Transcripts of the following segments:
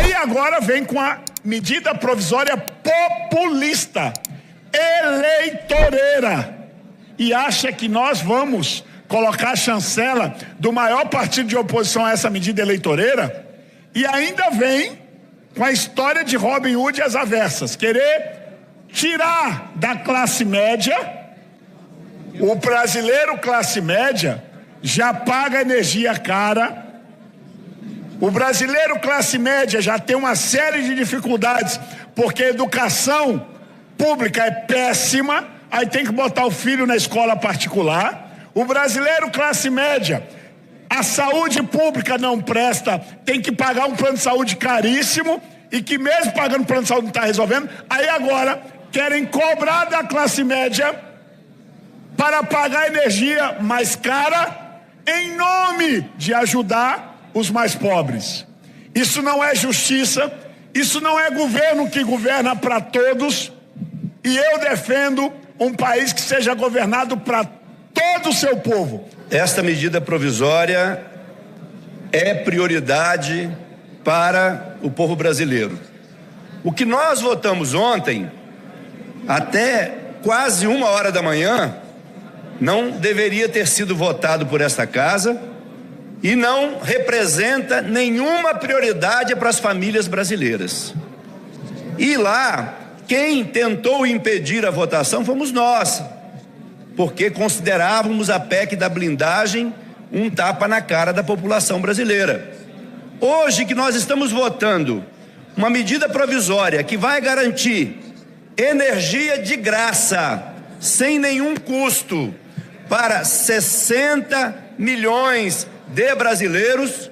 Aí agora vem com a medida provisória populista, eleitoreira, e acha que nós vamos colocar a chancela do maior partido de oposição a essa medida eleitoreira, e ainda vem com a história de Robin Hood e as avessas, querer tirar da classe média. O brasileiro classe média já paga energia cara, o brasileiro classe média já tem uma série de dificuldades, porque a educação pública é péssima, aí tem que botar o filho na escola particular. O brasileiro classe média, a saúde pública não presta, tem que pagar um plano de saúde caríssimo, e que mesmo pagando plano de saúde não está resolvendo. Aí agora querem cobrar da classe média para pagar energia mais cara, em nome de ajudar os mais pobres. Isso não é justiça, isso não é governo que governa para todos, e eu defendo um país que seja governado para todo o seu povo. Esta medida provisória é prioridade para o povo brasileiro. O que nós votamos ontem, até quase 1h da manhã, não deveria ter sido votado por esta casa e não representa nenhuma prioridade para as famílias brasileiras. E lá, quem tentou impedir a votação fomos nós, porque considerávamos a PEC da blindagem um tapa na cara da população brasileira. Hoje que nós estamos votando uma medida provisória que vai garantir energia de graça, sem nenhum custo, para 60 milhões de brasileiros,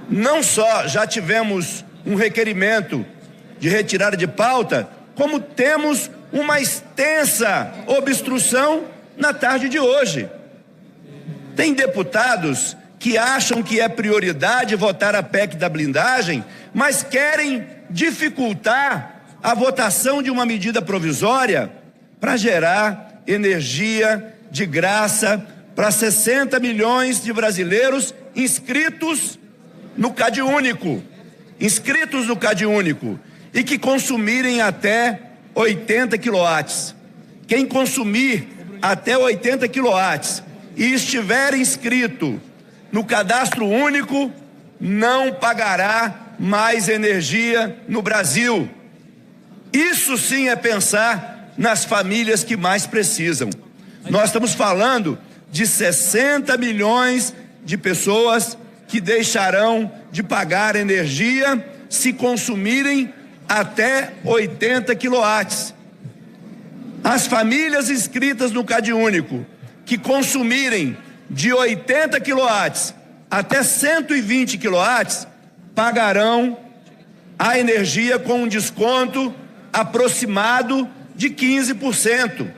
não só já tivemos um requerimento de retirada de pauta, como temos uma extensa obstrução na tarde de hoje. Tem deputados que acham que é prioridade votar a PEC da blindagem, mas querem dificultar a votação de uma medida provisória para gerar energia de graça para 60 milhões de brasileiros inscritos no CadÚnico, e que consumirem até 80 quilowatts. Quem consumir até 80 quilowatts e estiver inscrito no cadastro único, não pagará mais energia no Brasil. Isso sim é pensar nas famílias que mais precisam. Nós estamos falando de 60 milhões de pessoas que deixarão de pagar energia se consumirem até 80 quilowatts. As famílias inscritas no CadÚnico que consumirem de 80 quilowatts até 120 quilowatts pagarão a energia com um desconto aproximado de 15%.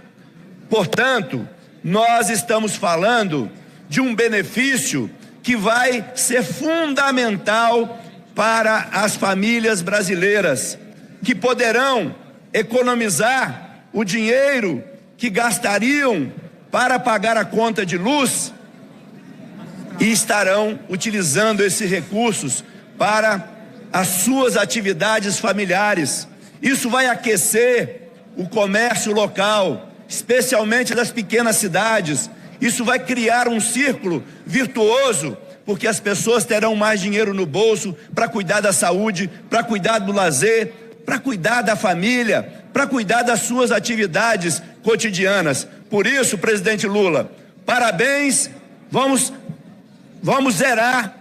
Portanto, nós estamos falando de um benefício que vai ser fundamental para as famílias brasileiras, que poderão economizar o dinheiro que gastariam para pagar a conta de luz e estarão utilizando esses recursos para as suas atividades familiares. Isso vai aquecer o comércio local, especialmente das pequenas cidades. Isso vai criar um círculo virtuoso, porque as pessoas terão mais dinheiro no bolso para cuidar da saúde, para cuidar do lazer, para cuidar da família, para cuidar das suas atividades cotidianas. Por isso, presidente Lula, parabéns, vamos zerar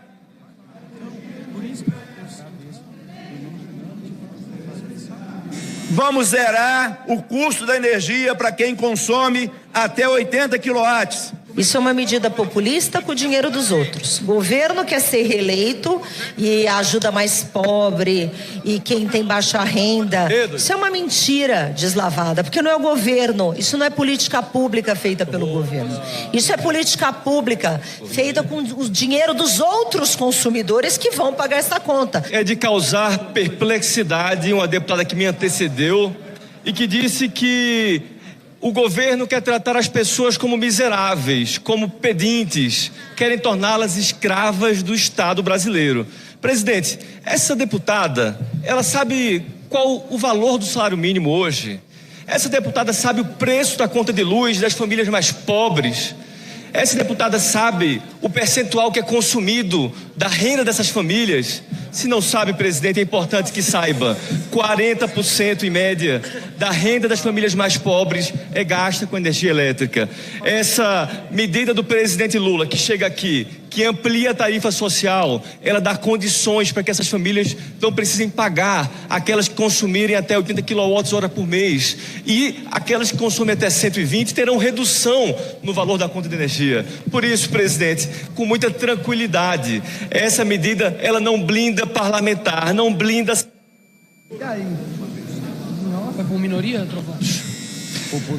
o custo da energia para quem consome até 80 quilowatts. Isso é uma medida populista com o dinheiro dos outros. O governo quer ser reeleito e ajuda mais pobre e quem tem baixa renda. Isso é uma mentira deslavada, porque não é o governo, isso não é política pública feita pelo governo. Isso é política pública feita com o dinheiro dos outros consumidores que vão pagar essa conta. É de causar perplexidade uma deputada que me antecedeu e que disse que o governo quer tratar as pessoas como miseráveis, como pedintes, querem torná-las escravas do Estado brasileiro. Presidente, essa deputada, ela sabe qual o valor do salário mínimo hoje? Essa deputada sabe o preço da conta de luz das famílias mais pobres? Essa deputada sabe o percentual que é consumido da renda dessas famílias? Se não sabe, presidente, é importante que saiba: 40% em média da renda das famílias mais pobres é gasta com energia elétrica. Essa medida do presidente Lula, que chega aqui, que amplia a tarifa social, ela dá condições para que essas famílias não precisem pagar aquelas que consumirem até 80 kWh por mês, e aquelas que consomem até 120 terão redução no valor da conta de energia. Por isso, presidente, com muita tranquilidade, essa medida, ela não blinda parlamentar, não blinda... E aí? Não, vai com minoria, Trovão?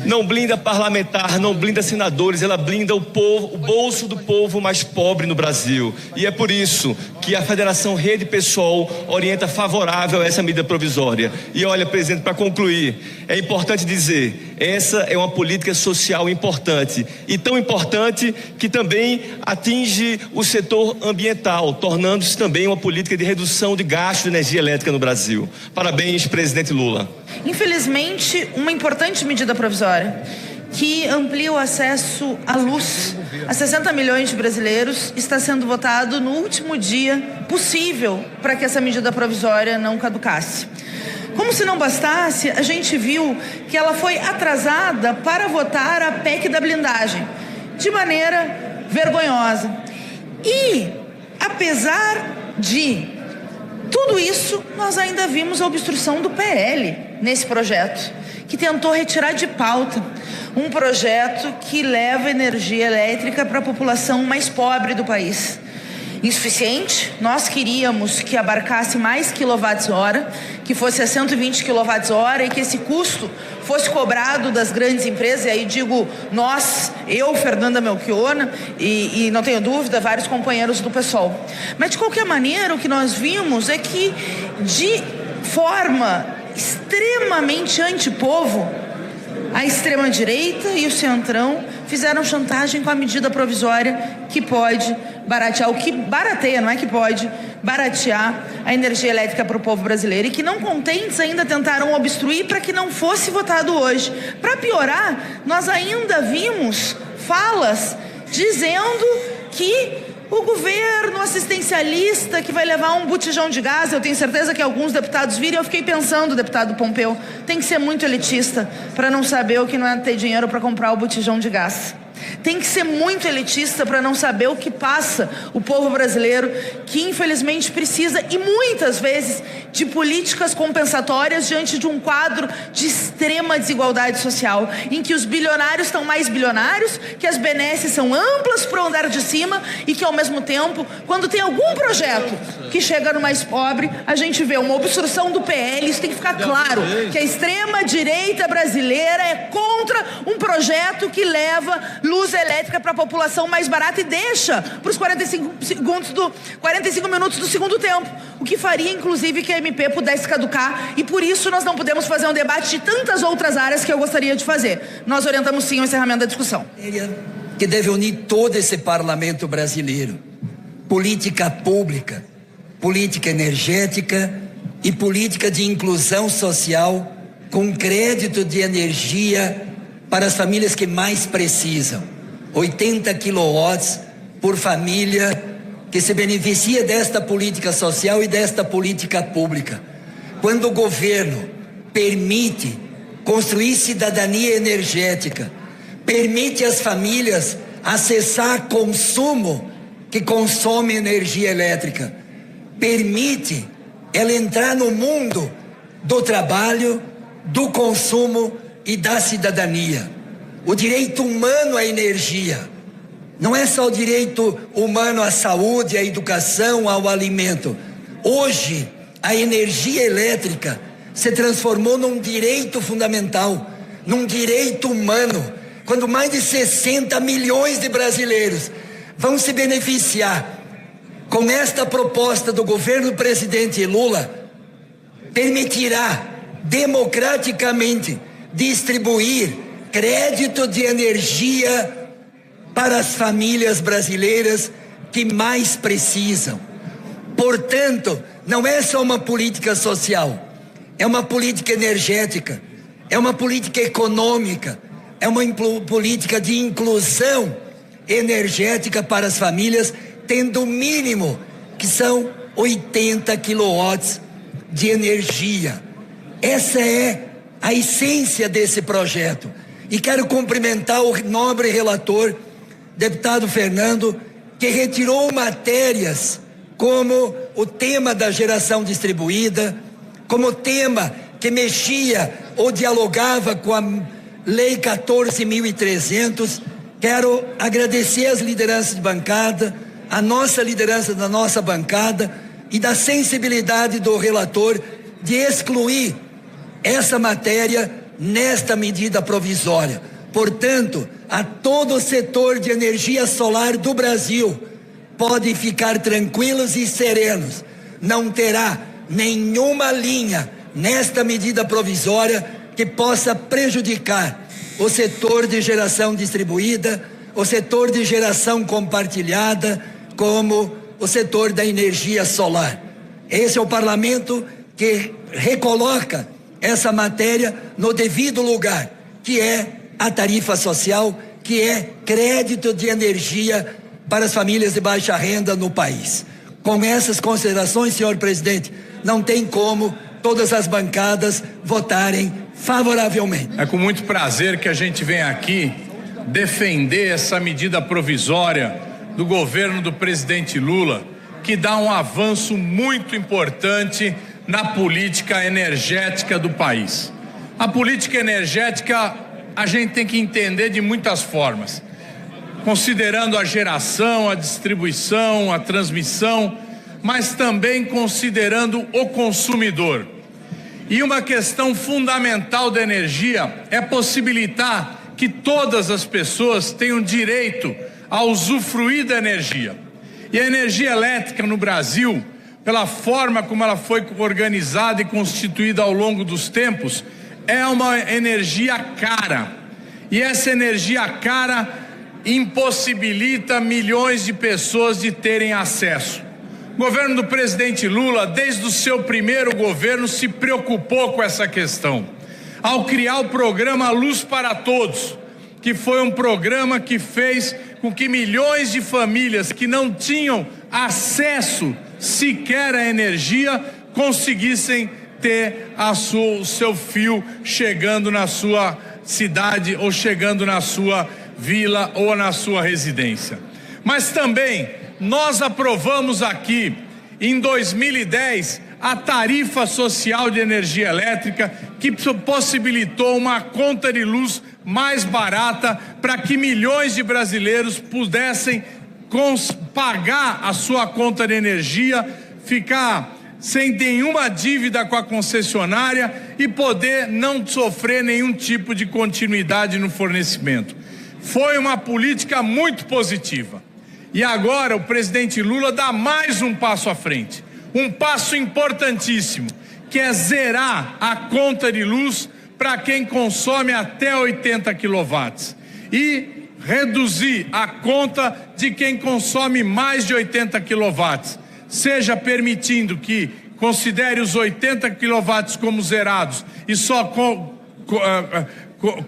Não blinda parlamentar, não blinda senadores, ela blinda o povo, o bolso do povo mais pobre no Brasil. E é por isso que a Federação Rede PSOL orienta favorável a essa medida provisória. E olha, presidente, para concluir, é importante dizer, essa é uma política social importante, e tão importante que também atinge o setor ambiental, tornando-se também uma política de redução de gasto de energia elétrica no Brasil. Parabéns, presidente Lula. Infelizmente, uma importante medida provisória que amplia o acesso à luz a 60 milhões de brasileiros está sendo votado no último dia possível para que essa medida provisória não caducasse. Como se não bastasse, a gente viu que ela foi atrasada para votar a PEC da blindagem, de maneira vergonhosa. E, apesar de tudo isso, nós ainda vimos a obstrução do PL nesse projeto, que tentou retirar de pauta um projeto que leva energia elétrica para a população mais pobre do país. Insuficiente, nós queríamos que abarcasse mais quilowatts-hora, que fosse a 120 kWh e que esse custo fosse cobrado das grandes empresas, e aí digo nós, eu, Fernanda Melchiona, e não tenho dúvida, vários companheiros do PSOL. Mas de qualquer maneira, o que nós vimos é que, de forma extremamente antipovo, a extrema-direita e o centrão fizeram chantagem com a medida provisória que pode baratear, o que barateia, não é que pode baratear a energia elétrica para o povo brasileiro, e que, não contentes, ainda tentaram obstruir para que não fosse votado hoje. Para piorar, nós ainda vimos falas dizendo que o governo assistencialista que vai levar um botijão de gás, eu tenho certeza que alguns deputados viram, eu fiquei pensando, deputado Pompeu, tem que ser muito elitista para não saber o que não é ter dinheiro para comprar o botijão de gás. Tem que ser muito elitista para não saber o que passa o povo brasileiro, que infelizmente precisa, e muitas vezes, de políticas compensatórias diante de um quadro de extrema desigualdade social, em que os bilionários estão mais bilionários, que as benesses são amplas para o andar de cima, e que, ao mesmo tempo, quando tem algum projeto que chega no mais pobre, a gente vê uma obstrução do PL. Isso tem que ficar claro, que a extrema direita brasileira é contra um projeto que leva luz elétrica para a população mais barata e deixa para os 45 minutos do segundo tempo, o que faria inclusive que a MP pudesse caducar, e por isso nós não podemos fazer um debate de tantas outras áreas que eu gostaria de fazer. Nós orientamos sim o encerramento da discussão. Que deve unir todo esse parlamento brasileiro: política pública, política energética e política de inclusão social, com crédito de energia para as famílias que mais precisam. 80 quilowatts por família que se beneficia desta política social e desta política pública. Quando o governo permite construir cidadania energética, permite às famílias acessar consumo que consome energia elétrica, permite ela entrar no mundo do trabalho, do consumo e da cidadania. O direito humano à energia não é só o direito humano à saúde, à educação, ao alimento. Hoje, a energia elétrica se transformou num direito fundamental, num direito humano, quando mais de 60 milhões de brasileiros vão se beneficiar. Com esta proposta do governo do presidente Lula, permitirá democraticamente distribuir crédito de energia para as famílias brasileiras que mais precisam. Portanto, não é só uma política social, é uma política energética, é uma política econômica, é uma política de inclusão energética para as famílias, tendo o mínimo, que são 80 quilowatts de energia. Essa é a essência desse projeto. E quero cumprimentar o nobre relator, deputado Fernando, que retirou matérias como o tema da geração distribuída, como o tema que mexia ou dialogava com a Lei 14.300. Quero agradecer as lideranças de bancada, a nossa liderança da nossa bancada e da sensibilidade do relator de excluir essa matéria nesta medida provisória. Portanto, a todo o setor de energia solar do Brasil podem ficar tranquilos e serenos. Não terá nenhuma linha nesta medida provisória que possa prejudicar o setor de geração distribuída, o setor de geração compartilhada, como o setor da energia solar. Esse é o parlamento que recoloca essa matéria no devido lugar, que é a tarifa social, que é crédito de energia para as famílias de baixa renda no país. Com essas considerações, senhor presidente, não tem como todas as bancadas votarem favoravelmente. É com muito prazer que a gente vem aqui defender essa medida provisória do governo do presidente Lula, que dá um avanço muito importante na política energética do país. A política energética a gente tem que entender de muitas formas, considerando a geração, a distribuição, a transmissão, mas também considerando o consumidor. E uma questão fundamental da energia é possibilitar que todas as pessoas tenham direito a usufruir da energia. E a energia elétrica no Brasil, pela forma como ela foi organizada e constituída ao longo dos tempos, é uma energia cara. E essa energia cara impossibilita milhões de pessoas de terem acesso. O governo do presidente Lula, desde o seu primeiro governo, se preocupou com essa questão, ao criar o programa Luz para Todos, que foi um programa que fez com que milhões de famílias que não tinham acesso sequer à energia conseguissem ter o seu fio chegando na sua cidade ou chegando na sua vila ou na sua residência. Mas também nós aprovamos aqui em 2010 a tarifa social de energia elétrica, que possibilitou uma conta de luz mais barata para que milhões de brasileiros pudessem pagar a sua conta de energia, ficar sem nenhuma dívida com a concessionária e poder não sofrer nenhum tipo de continuidade no fornecimento. Foi uma política muito positiva. E agora o presidente Lula dá mais um passo à frente, um passo importantíssimo, que é zerar a conta de luz para quem consome até 80 quilowatts e reduzir a conta de quem consome mais de 80 quilowatts, seja permitindo que considere os 80 quilowatts como zerados e só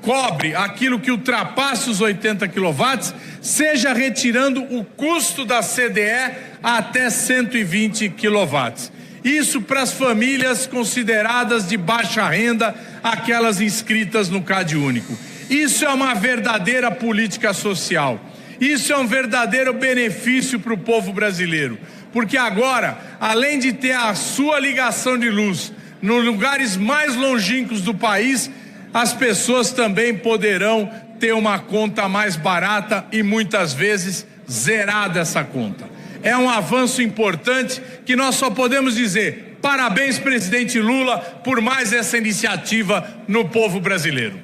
cobre aquilo que ultrapasse os 80 quilowatts, seja retirando o custo da CDE até 120 quilowatts. Isso para as famílias consideradas de baixa renda, aquelas inscritas no CadÚnico. Isso é uma verdadeira política social. Isso é um verdadeiro benefício para o povo brasileiro, porque agora, além de ter a sua ligação de luz nos lugares mais longínquos do país, as pessoas também poderão ter uma conta mais barata e muitas vezes zerada essa conta. É um avanço importante que nós só podemos dizer: parabéns, presidente Lula, por mais essa iniciativa no povo brasileiro.